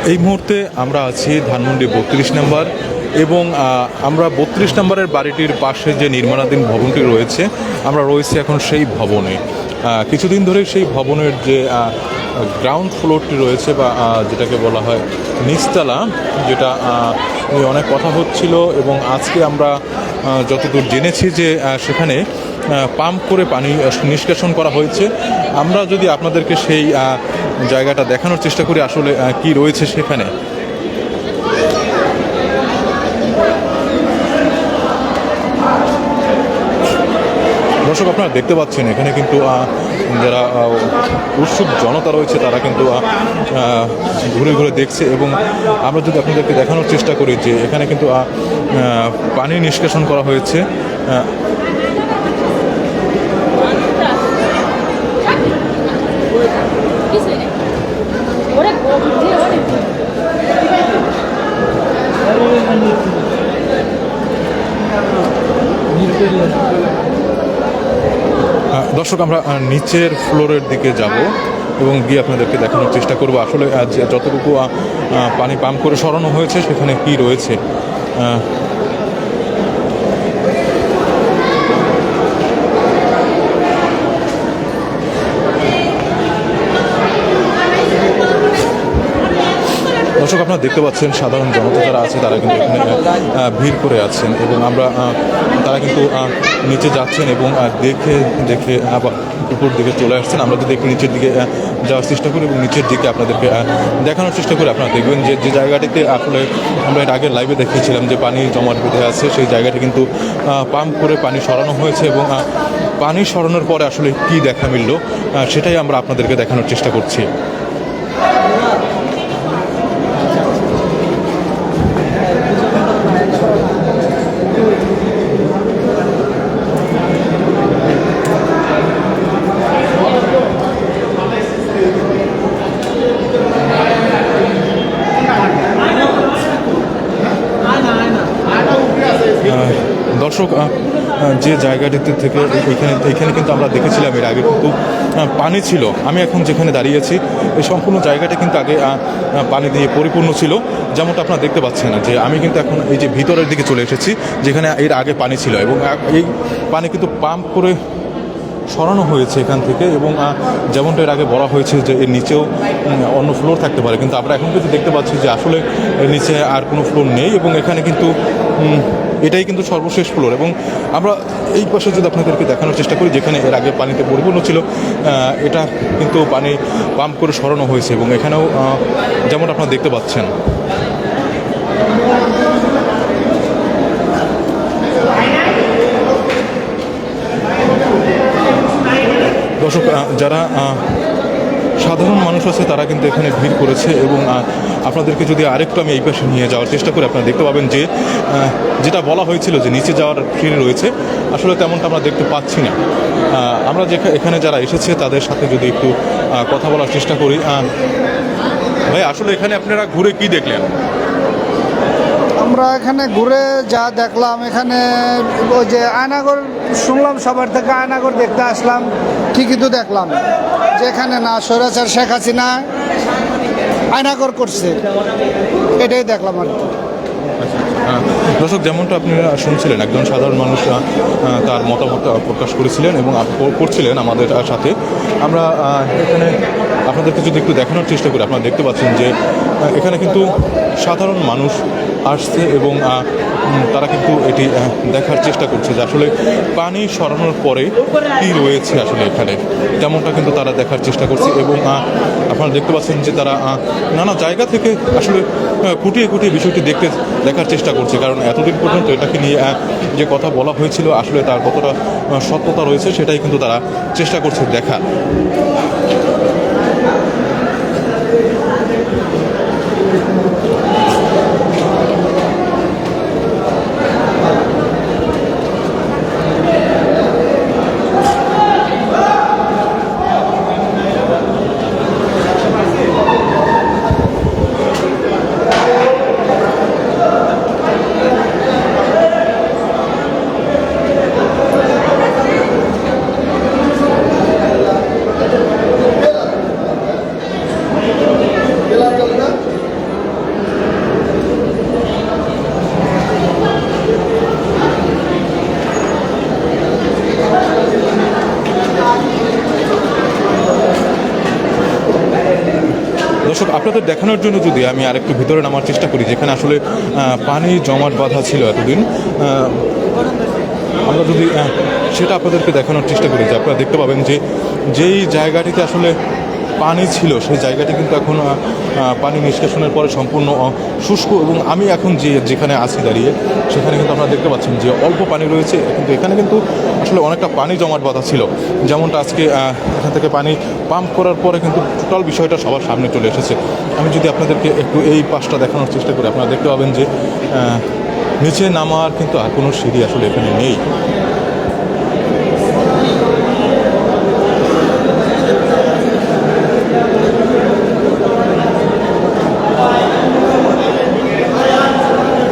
এই মুহূর্তে আমরা আছি ধানমন্ডি 32 নম্বর এবং আমরা 32 নম্বরের বাড়িটির পাশে যে নির্মাণাধীন ভবনটি রয়েছে আমরা রয়েছি এখন সেই ভবনে। কিছুদিন ধরেই সেই ভবনের যে গ্রাউন্ড ফ্লোরটি রয়েছে বা যেটাকে বলা হয় নিচতলা, যেটা নিয়ে অনেক কথা হচ্ছিল এবং আজকে আমরা যতদূর জেনেছি যে সেখানে পাম্প করে পানি নিষ্কাশন করা হয়েছে। আমরা যদি আপনাদেরকে সেই জায়গাটা দেখানোর চেষ্টা করি আসলে কি রয়েছে সেখানে। দর্শক, আপনারা দেখতে পাচ্ছেন এখানে কিন্তু যারা উৎসুক জনতা রয়েছে তারা কিন্তু ঘুরে ঘুরে দেখছে এবং আমরা যদি আপনাদেরকে দেখানোর চেষ্টা করি যে এখানে কিন্তু পানি নিষ্কাশন করা হয়েছে। দর্শক, আমরা নিচের ফ্লোরের দিকে যাব এবং গিয়ে আপনাদেরকে দেখানোর চেষ্টা করব আসলে যতটুকু পানি পাম্প করে সরানো হয়েছে সেখানে কি রয়েছে। দর্শক, আপনারা দেখতে পাচ্ছেন সাধারণ জনতা যারা আছে তারা কিন্তু এখানে ভিড় করে আছেন এবং তারা কিন্তু নিচে যাচ্ছেন এবং দেখে দেখে আবার উপর দিকে চলে আসছেন। আমরা যদি একটু নিচের দিকে যাওয়ার চেষ্টা করি এবং নিচের দিকে আপনাদেরকে দেখানোর চেষ্টা করি, আপনারা দেখবেন যে যে জায়গাটিতে আসলে আমরা এর আগে লাইভে দেখিয়েছিলাম যে পানি জমাট বেঁধে আছে, সেই জায়গাটি কিন্তু পাম্প করে পানি সরানো হয়েছে এবং পানি সরানোর পরে আসলে কি দেখা মিলল সেটাই আমরা আপনাদেরকে দেখানোর চেষ্টা করছি। দর্শক, যে জায়গাটিতে থেকে এখানে কিন্তু আমরা দেখেছিলাম এর আগে কিন্তু পানি ছিল। আমি এখন যেখানে দাঁড়িয়েছি এই সম্পূর্ণ জায়গাটা কিন্তু আগে পানি দিয়ে পরিপূর্ণ ছিল, যেমনটা আপনারা দেখতে পাচ্ছেন যে আমি কিন্তু এখন এই যে ভিতরের দিকে চলে এসেছি যেখানে এর আগে পানি ছিল এবং এই পানি কিন্তু পাম্প করে সরানো হয়েছে এখান থেকে এবং যেমনটা এর আগে বলা হয়েছে যে এর নিচেও অন্য ফ্লোর থাকতে পারে, কিন্তু আমরা এখন কিন্তু দেখতে পাচ্ছি যে আসলে এর নিচে আর কোনো ফ্লোর নেই এবং এখানে কিন্তু এটাই কিন্তু সর্বশেষ ফ্লোর। এবং আমরা এই পাশে যদি আপনাদেরকে দেখানোর চেষ্টা করি যেখানে এর আগে পানিতে পরিপূর্ণ ছিল, এটা কিন্তু পানি পাম্প করে সরানো হয়েছে এবং এখানেও যেমন আপনারা দেখতে পাচ্ছেন। দর্শক, যারা সাধারণ মানুষ আছে তারা কিন্তু এখানে ভিড় করেছে এবং আপনাদেরকে যদি আরেকটু আমি এই পাশে নিয়ে যাওয়ার চেষ্টা করি আপনারা দেখতে পাবেন যে যেটা বলা হয়েছিল যে নিচে যাওয়ার সিঁড়ি রয়েছে আসলে তেমনটা আমরা দেখতে পাচ্ছি না। আমরা এখানে যারা এসেছে তাদের সাথে যদি একটু কথা বলার চেষ্টা করি। ভাই, আসলে এখানে আপনারা ঘুরে কি দেখলেন? আমরা এখানে ঘুরে যা দেখলাম, এখানে ওই যে আয়নাঘর শুনলাম সবার থেকে, আয়নাঘর দেখতে আসলাম। ঠিকই তো দেখলাম যে এখানে না স্বৈরাচার শেখ হাসিনা আয়নাঘর করছে, এটাই দেখলাম আর কি। দর্শক, যেমনটা আপনারা শুনছিলেন একজন সাধারণ মানুষ তার মতামত প্রকাশ করেছিলেন এবং করছিলেন আমাদের সাথে। আমরা এখানে আপনাদেরকে যদি একটু দেখানোর চেষ্টা করি আপনারা দেখতে পাচ্ছেন যে এখানে কিন্তু সাধারণ মানুষ আসছে এবং তারা কিন্তু এটি দেখার চেষ্টা করছে যে আসলে পানি সরানোর পরে কী রয়েছে আসলে এখানে, তেমনটা কিন্তু তারা দেখার চেষ্টা করছে এবং আপনারা দেখতে পাচ্ছেন যে তারা নানা জায়গা থেকে আসলে খুঁটিয়ে খুঁটিয়ে বিষয়টি দেখার চেষ্টা করছে, কারণ এতদিন পর্যন্ত এটাকে নিয়ে যে কথা বলা হয়েছিল আসলে তার কতটা সত্যতা রয়েছে সেটাই কিন্তু তারা চেষ্টা করছে দেখা। দর্শক, আপনাদের দেখানোর জন্য যদি আমি আরেকটু ভিতরে নামার চেষ্টা করি, যেখানে আসলে পানি জমাট বাঁধা ছিল এতদিন, আমরা যদি সেটা আপনাদেরকে দেখানোর চেষ্টা করি, যে আপনারা দেখতে পাবেন যে যেই জায়গাটিতে আসলে পানি ছিল সেই জায়গাটি কিন্তু এখন পানি নিষ্কাশনের পরে সম্পূর্ণ শুষ্ক, এবং আমি এখন যেখানে আছি দাঁড়িয়ে, সেখানে কিন্তু আপনারা দেখতে পাচ্ছেন যে অল্প পানি রয়েছে, কিন্তু এখানে কিন্তু আসলে অনেকটা পানি জমাট বাঁধা ছিল। যেমনটা আজকে এখান থেকে পানি পাম্প করার পরে কিন্তু টোটাল বিষয়টা সবার সামনে চলে এসেছে। আমি যদি আপনাদেরকে একটু এই পাশটা দেখানোর চেষ্টা করি, আপনারা দেখতে পাবেন যে নিচে নামার কিন্তু আর কোনো সিঁড়ি আসলে এখানে নেই।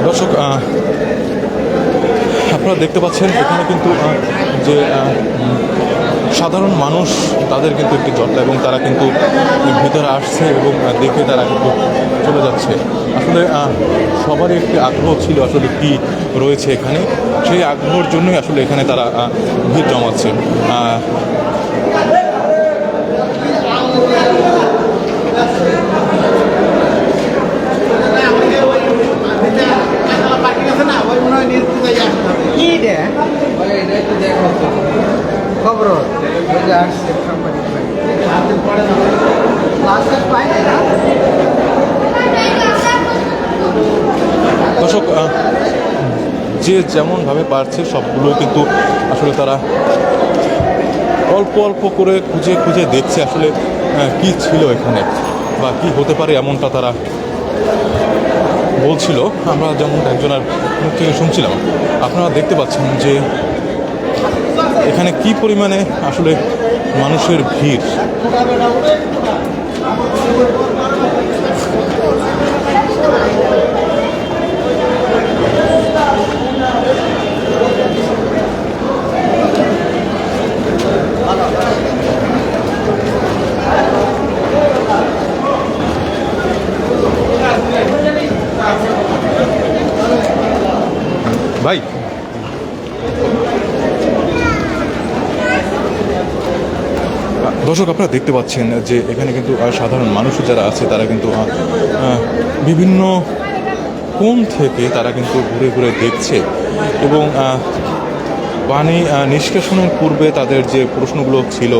দর্শক, আপনারা দেখতে পাচ্ছেন এখানে কিন্তু যে সাধারণ মানুষ, তাদের কিন্তু একটি জটলা, এবং তারা কিন্তু ভিতরে আসছে এবং দেখে তারা কিন্তু চলে যাচ্ছে। আসলে সবারই একটি আগ্রহ ছিল আসলে কি রয়েছে এখানে, সেই আগ্রহের জন্যই আসলে এখানে তারা ভিড় জমাচ্ছে। দর্শক, যে যেমনভাবে পারছে সবগুলো কিন্তু আসলে তারা অল্প অল্প করে খুঁজে খুঁজে দেখছে আসলে কি ছিল এখানে বা কি হতে পারে, এমনটা তারা বলছিল। আমরা যেমনটা একজনের মুখ থেকে শুনছিলাম, আপনারা দেখতে পাচ্ছেন যে এখানে কি পরিমাণে আসলে মানুষের ভিড়। ভাই, দর্শক, আপনারা দেখতে পাচ্ছেন যে এখানে কিন্তু সাধারণ মানুষ যারা আছে তারা কিন্তু বিভিন্ন কোণ থেকে তারা কিন্তু ঘুরে ঘুরে দেখছে, এবং পানি নিষ্কাশনের পূর্বে তাদের যে প্রশ্নগুলো ছিল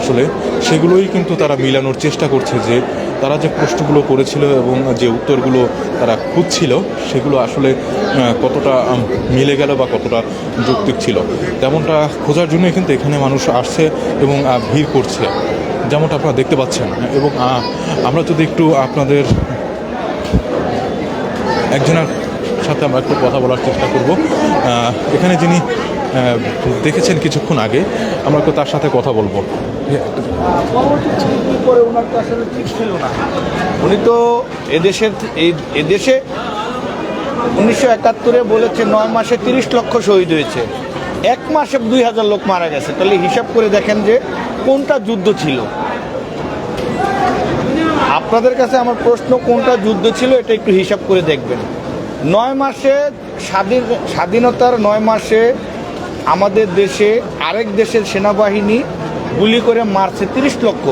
আসলে সেগুলোই কিন্তু তারা মিলানোর চেষ্টা করছে, যে তারা যে প্রশ্নগুলো করেছিল এবং যে উত্তরগুলো তারা খুঁজছিল সেগুলো আসলে কতটা মিলে গেল বা কতটা যৌক্তিক ছিল, তেমনটা খোঁজার জন্যই কিন্তু এখানে মানুষ আসছে এবং ভিড় করছে, যেমনটা আপনারা দেখতে পাচ্ছেন। এবং আমরা যদি একটু আপনাদের একজনের সাথে আমরা একটু কথা বলার চেষ্টা করব, এখানে যিনি দেখেছেন কিছুক্ষণ আগে, আমরা একটু তার সাথে কথা বলবো। ওনার তো আসলে ঠিক ছিল না, উনি তো এদেশে 1971-এ বলেছে 9 মাসে 30 লক্ষ শহীদ হয়েছে, 1 মাসে 2000 লোক মারা গেছে। তাহলে হিসাব করে দেখেন যে কোনটা যুদ্ধ ছিল। আপনাদের কাছে আমার প্রশ্ন, কোনটা যুদ্ধ ছিল এটা একটু হিসাব করে দেখবেন। 9 মাসে স্বাধীনতার 9 মাসে আমাদের দেশে আরেক দেশের সেনাবাহিনী গুলি করে মারছে 30 লক্ষ।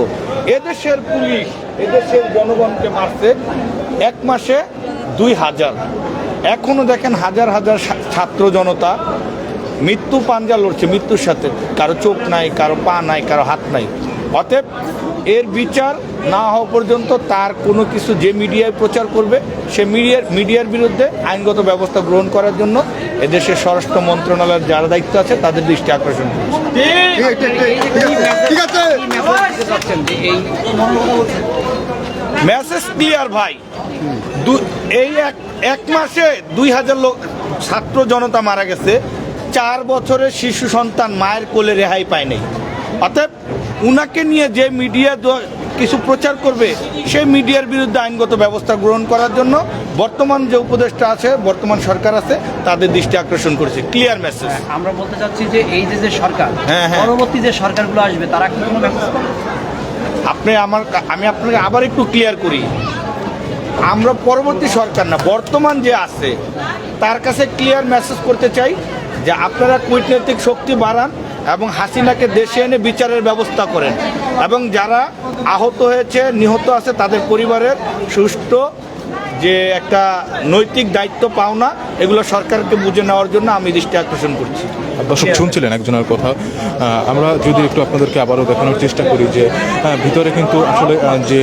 এদেশের পুলিশ এদেশের জনগণকে মারছে 1 মাসে 2000। এখনো দেখেন হাজার হাজার ছাত্র জনতা মৃত্যু পাঞ্জা লড়ছে, মৃত্যুর সাথে। কারো চোখ নাই, কারো পা নাই, কারো হাত নাই। অতএব এর বিচার না হওয়া পর্যন্ত তার কোনো কিছু যে মিডিয়ায় প্রচার করবে সে মিডিয়ার বিরুদ্ধে আইনগত ব্যবস্থা গ্রহণ করার জন্য এদেশের স্বরাষ্ট্র মন্ত্রণালয়ের যারা দায়িত্ব আছে তাদের দৃষ্টি আকর্ষণ করছে। মেসেজ ক্লিয়ার ভাই। এই এক মাসে 2000 লোক ছাত্র জনতা মারা গেছে, 4 বছরের শিশু সন্তান মায়ের কোলে রেহাই পায় নাই। অতএব উনাকে নিয়ে যে মিডিয়া কিছু প্রচার করবে সেই মিডিয়ার বিরুদ্ধে আইনগত ব্যবস্থা গ্রহণ করার জন্য বর্তমান যে উপদেষ্টা আছে, বর্তমান সরকার আছে, তাদের দৃষ্টি আকর্ষণ করেছে। Clear message. আমরা বলতে চাচ্ছি যে এই যে সরকার, পরবর্তী যে সরকারগুলো আসবে তারা কি কোনো মেসেজ করবে? আমি আপনাকে আবার একটু ক্লিয়ার করি, আমরা পরবর্তী সরকার না, বর্তমান যে আছে তার কাছে ক্লিয়ার মেসেজ করতে চাই যে আপনারা কূটনৈতিক শক্তি বাড়ান এবং হাসিনাকে দেশে এনে বিচারের ব্যবস্থা করেন এবং যারা আহত হয়েছে নিহত আছে তাদের পরিবারের সুষ্ঠু যে একটা নৈতিক দায়িত্ব পাওনা এগুলো সরকারকে বুঝে নেওয়ার জন্য আমি দৃষ্টি আকর্ষণ করছি। দর্শক শুনছিলেন একজনের কথা। আমরা যদি একটু আপনাদেরকে আবারও দেখানোর চেষ্টা করি যে ভিতরে কিন্তু আসলে যে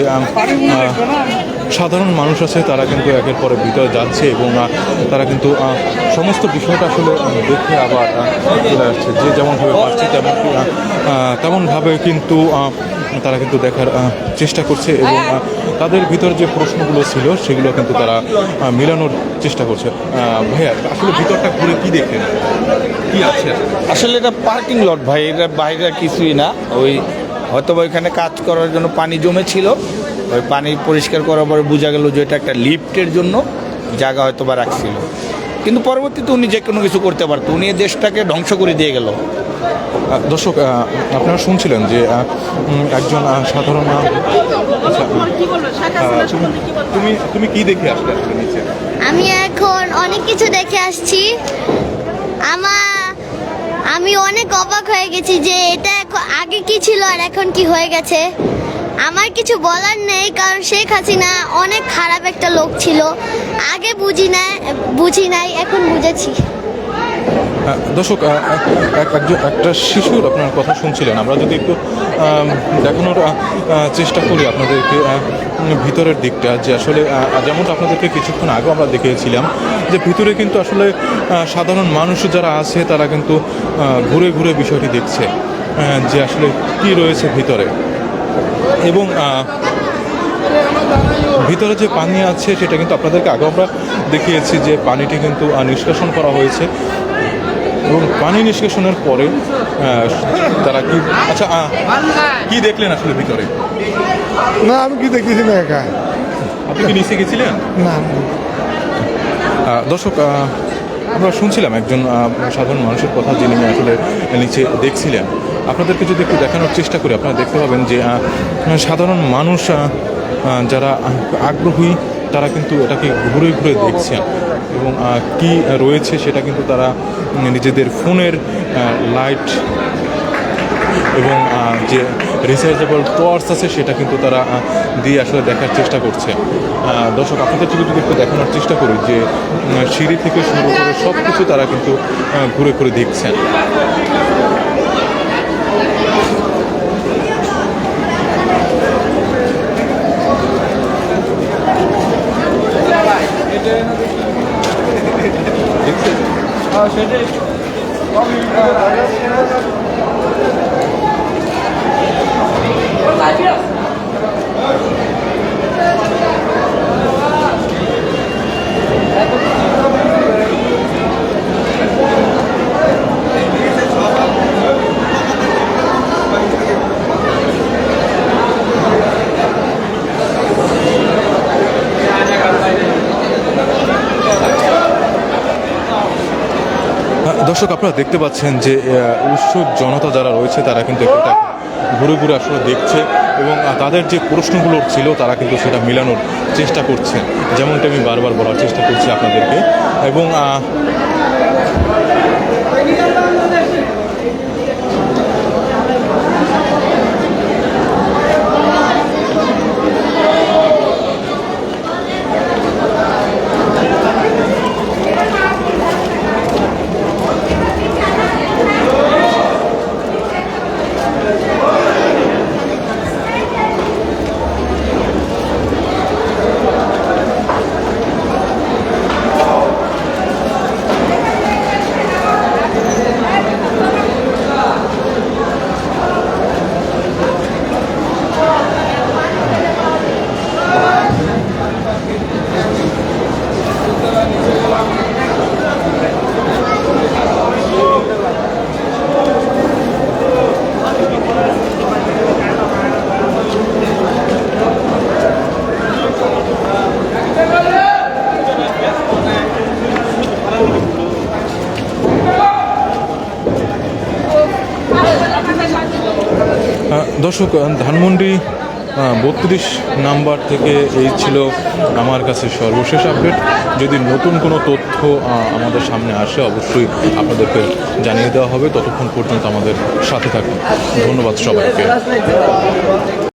সাধারণ মানুষ আছে তারা কিন্তু একের পরে ভিতরে যাচ্ছে এবং তারা কিন্তু সমস্ত বিষয়টা আসলে দেখে আবার চলে আসছে। যে যেমনভাবে পারছে তেমনভাবে কিন্তু তারা কিন্তু দেখার চেষ্টা করছে এবং তাদের ভিতর যে প্রশ্নগুলো ছিল সেগুলো কিন্তু তারা মেলানোর চেষ্টা করছে। ভাইয়া আসলে ভিতরটা ঘুরে কি দেখলেন, কি আছে? আসলে এটা পার্কিং লট ভাই, এটা বাইরে কিছুই না। ওই হয়তো ওইখানে কাজ করার জন্য পানি জমেছিল, ওই পানি পরিষ্কার করার পরে বোঝা গেল যে এটা একটা লিফটের জন্য জায়গা হয়তো বা রাখছিল, কিন্তু পরবর্তীতে উনি যে কোনো কিছু করতে পারতো, উনি এই দেশটাকে ধ্বংস করে দিয়ে গেল। দর্শক আপনারা শুনছিলেন যে একজন সাধারণ তুমি কি দেখে আসলে নিচে? আমি এখন অনেক কিছু দেখে আসছি। আমি অনেক অবাক হয়ে গেছি যে এটা আগে কি ছিল আর এখন কি হয়ে গেছে। আমার কিছু বলার নেই, কারণ শেখ হাসিনা অনেক খারাপ একটা লোক ছিল। আগে বুঝি নাই, এখন বুঝেছি। দর্শক একটা শিশুর আপনার কথা শুনছিলেন। আমরা যদি একটু দেখানোর চেষ্টা করি আপনাদেরকে ভিতরের দিকটা, যে আসলে যেমনটা আপনাদেরকে কিছুক্ষণ আগে আমরা দেখিয়েছিলাম যে ভিতরে কিন্তু আসলে সাধারণ মানুষ যারা আছে তারা কিন্তু ঘুরে ঘুরে বিষয়টি দেখছে যে আসলে কি রয়েছে ভিতরে। এবং ভিতরে যে পানি আছে সেটা কিন্তু আপনাদেরকে আগে আমরা দেখিয়েছি যে পানিটি কিন্তু নিষ্কাশন করা হয়েছে এবং পানি নিষ্কাশনের পরে তারা কি কি দেখলেন আসলে ভিতরে? না, আমি কি দেখেছি না। একা আপনি কি নিচে গেছিলেন? না। দর্শক আমরা শুনছিলাম একজন সাধারণ মানুষের কথা, যিনি আসলে নিচে দেখছিলেন। আপনাদেরকে যদি একটু দেখানোর চেষ্টা করি আপনারা দেখতে পাবেন যে সাধারণ মানুষ যারা আগ্রহী তারা কিন্তু এটাকে ঘুরে ঘুরে দেখছেন এবং কি রয়েছে সেটা কিন্তু তারা নিজেদের ফোনের লাইট এবং যে রিচার্জেবল টর্চ আছে সেটা কিন্তু তারা দিয়ে আসলে দেখার চেষ্টা করছে। দর্শক আপনাদের যদি একটু দেখানোর চেষ্টা করি যে সিঁড়ি থেকে শুরু করে সব কিছু তারা কিন্তু ঘুরে ঘুরে দেখছেন। দর্শক আপনারা দেখতে পাচ্ছেন যে উৎসুক জনতা যারা রয়েছে তারা কিন্তু এটা ঘুরে ঘুরে আসলে দেখছে এবং তাদের যে প্রশ্নগুলো ছিল তারা কিন্তু সেটা মেলানোর চেষ্টা করছে, যেমনটা আমি বারবার বলার চেষ্টা করছি আপনাদেরকে। এবং দর্শক ধানমন্ডি 32 নাম্বার থেকে এই ছিল আমার কাছে সর্বশেষ আপডেট। যদি নতুন কোনো তথ্য আমাদের সামনে আসে অবশ্যই আপনাদেরকে জানিয়ে দেওয়া হবে। ততক্ষণ পর্যন্ত আমাদের সাথে থাকুন। ধন্যবাদ সবাইকে।